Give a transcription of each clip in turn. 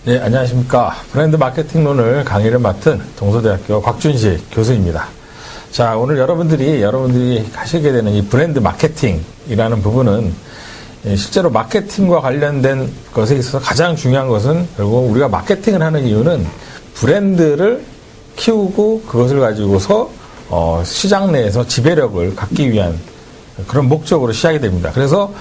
네, 안녕하십니까. 브랜드 마케팅론을 강의를 맡은 동서대학교 곽준식 교수입니다. 자, 오늘 여러분들이 하시게 되는 이 브랜드 마케팅이라는 부분은 실제로 마케팅과 관련된 것에 있어서 가장 중요한 것은 결국 우리가 마케팅을 하는 이유는 브랜드를 키우고 그것을 가지고서 시장 내에서 지배력을 갖기 위한 그런 목적으로 시작이 됩니다. 그래서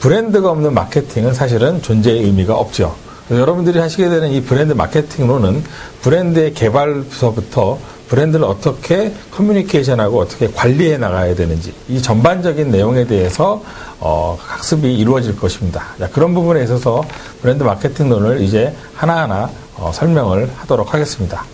브랜드가 없는 마케팅은 사실은 존재의 의미가 없죠. 여러분들이 하시게 되는 이 브랜드 마케팅론은 브랜드의 개발서부터 브랜드를 어떻게 커뮤니케이션하고 어떻게 관리해 나가야 되는지 이 전반적인 내용에 대해서 학습이 이루어질 것입니다. 자, 그런 부분에 있어서 브랜드 마케팅론을 이제 하나하나 설명을 하도록 하겠습니다.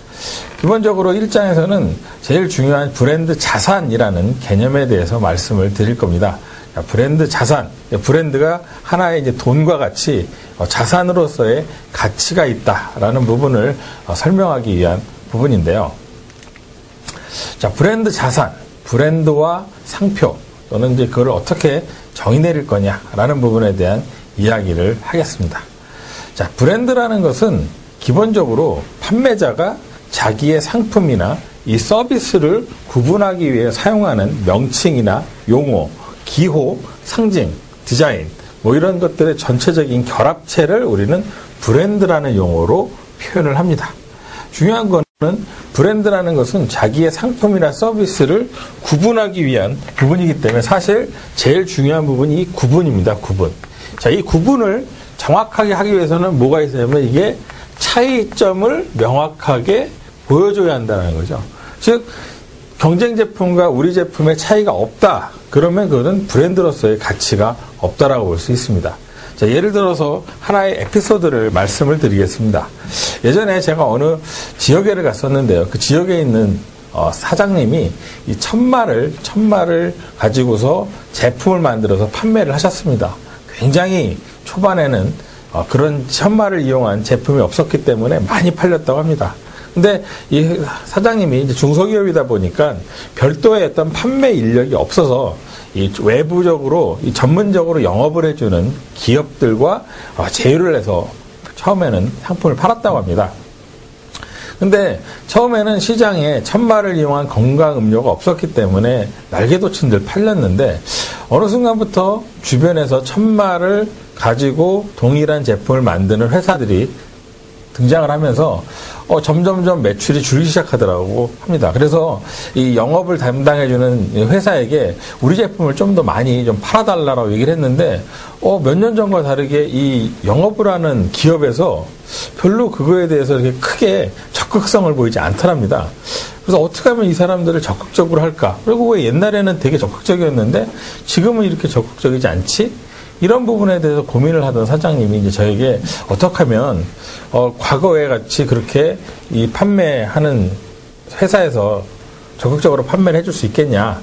기본적으로 1장에서는 제일 중요한 브랜드 자산이라는 개념에 대해서 말씀을 드릴 겁니다. 자, 브랜드 자산, 브랜드가 하나의 이제 돈과 같이 자산으로서의 가치가 있다라는 부분을 설명하기 위한 부분인데요. 자, 브랜드 자산, 브랜드와 상표 또는 이제 그걸 어떻게 정의 내릴 거냐라는 부분에 대한 이야기를 하겠습니다. 자, 브랜드라는 것은 기본적으로 판매자가 자기의 상품이나 이 서비스를 구분하기 위해 사용하는 명칭이나 용어, 기호, 상징, 디자인 뭐 이런 것들의 전체적인 결합체를 우리는 브랜드라는 용어로 표현을 합니다. 중요한 거는 브랜드라는 것은 자기의 상품이나 서비스를 구분하기 위한 부분이기 때문에 사실 제일 중요한 부분이 이 구분입니다. 구분. 자, 이 구분을 정확하게 하기 위해서는 뭐가 있냐면 이게 차이점을 명확하게 보여줘야 한다는 거죠. 즉 경쟁 제품과 우리 제품의 차이가 없다. 그러면 그것은 브랜드로서의 가치가 없다라고 볼 수 있습니다. 자, 예를 들어서 하나의 에피소드를 말씀을 드리겠습니다. 예전에 제가 어느 지역에를 갔었는데요. 그 지역에 있는 사장님이 이 천마를 가지고서 제품을 만들어서 판매를 하셨습니다. 굉장히 초반에는 그런 천마를 이용한 제품이 없었기 때문에 많이 팔렸다고 합니다. 근데 이 사장님이 이제 중소기업이다 보니까 별도의 어떤 판매 인력이 없어서 이 외부적으로 이 전문적으로 영업을 해주는 기업들과 제휴를 해서 처음에는 상품을 팔았다고 합니다. 근데 처음에는 시장에 천마를 이용한 건강 음료가 없었기 때문에 날개도친들 팔렸는데 어느 순간부터 주변에서 천마를 가지고 동일한 제품을 만드는 회사들이 등장을 하면서 점점점 매출이 줄기 시작하더라고 합니다. 그래서 이 영업을 담당해주는 회사에게 우리 제품을 좀 더 많이 좀 팔아달라고 얘기를 했는데 몇 년 전과 다르게 이 영업을 하는 기업에서 별로 그거에 대해서 이렇게 크게 적극성을 보이지 않더랍니다. 그래서 어떻게 하면 이 사람들을 적극적으로 할까? 그리고 왜 옛날에는 되게 적극적이었는데 지금은 이렇게 적극적이지 않지? 이런 부분에 대해서 고민을 하던 사장님이 이제 저에게 어떻게 하면 과거에 같이 그렇게 이 판매하는 회사에서 적극적으로 판매를 해줄 수 있겠냐?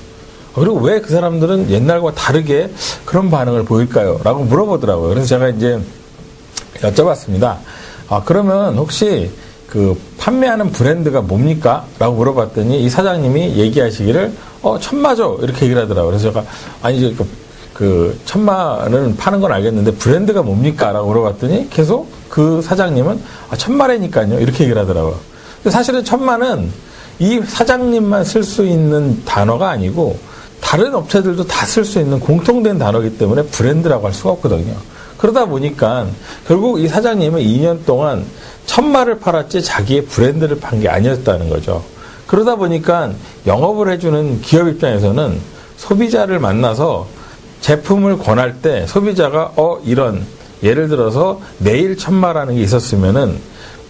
그리고 왜 그 사람들은 옛날과 다르게 그런 반응을 보일까요? 라고 물어보더라고요. 그래서 제가 이제 여쭤봤습니다. 그러면 혹시 그 판매하는 브랜드가 뭡니까? 라고 물어봤더니 이 사장님이 얘기하시기를 천마죠. 이렇게 얘기를 하더라고요. 그래서 제가 아니 그 천마는 파는 건 알겠는데 브랜드가 뭡니까? 라고 물어봤더니 계속 그 사장님은 천마라니까요. 이렇게 얘기를 하더라고요. 사실은 천마는 이 사장님만 쓸 수 있는 단어가 아니고 다른 업체들도 다 쓸 수 있는 공통된 단어이기 때문에 브랜드라고 할 수가 없거든요. 그러다 보니까 결국 이 사장님은 2년 동안 천마를 팔았지 자기의 브랜드를 판 게 아니었다는 거죠. 그러다 보니까 영업을 해주는 기업 입장에서는 소비자를 만나서 제품을 권할 때 소비자가 이런 예를 들어서 네일 천마라는 게 있었으면은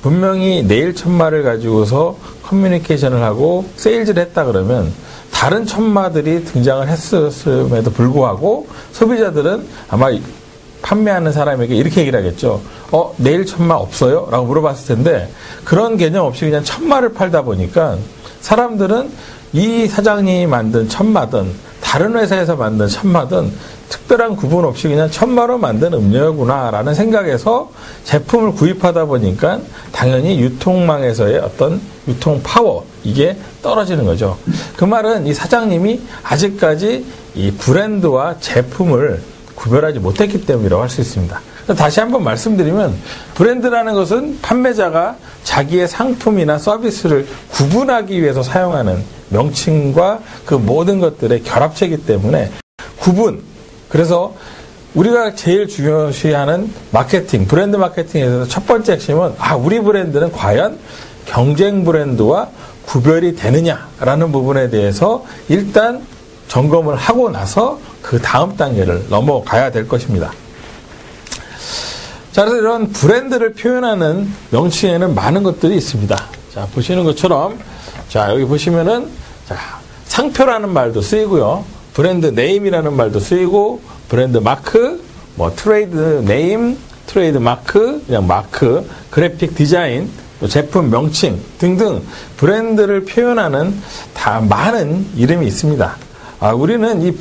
분명히 네일 천마를 가지고서 커뮤니케이션을 하고 세일즈를 했다 그러면 다른 천마들이 등장을 했음에도 불구하고 소비자들은 아마 판매하는 사람에게 이렇게 얘기를 하겠죠. 네일 천마 없어요? 라고 물어봤을 텐데 그런 개념 없이 그냥 천마를 팔다 보니까 사람들은 이 사장님이 만든 천마든 다른 회사에서 만든 천마든 특별한 구분 없이 그냥 천마로 만든 음료구나라는 생각에서 제품을 구입하다 보니까 당연히 유통망에서의 어떤 유통 파워 이게 떨어지는 거죠. 그 말은 이 사장님이 아직까지 이 브랜드와 제품을 구별하지 못했기 때문이라고 할 수 있습니다. 다시 한번 말씀드리면 브랜드라는 것은 판매자가 자기의 상품이나 서비스를 구분하기 위해서 사용하는 명칭과 그 모든 것들의 결합체이기 때문에 구분. 그래서 우리가 제일 중요시하는 마케팅, 브랜드 마케팅에서 첫 번째 핵심은 우리 브랜드는 과연 경쟁 브랜드와 구별이 되느냐라는 부분에 대해서 일단 점검을 하고 나서 그 다음 단계를 넘어가야 될 것입니다. 자, 그래서 이런 브랜드를 표현하는 명칭에는 많은 것들이 있습니다. 자, 보시는 것처럼, 자, 여기 보시면은, 자, 상표라는 말도 쓰이고요. 브랜드 네임이라는 말도 쓰이고, 브랜드 마크, 트레이드 네임, 트레이드 마크, 그냥 마크, 그래픽 디자인, 또 제품 명칭 등등 브랜드를 표현하는 다 많은 이름이 있습니다. 우리는 이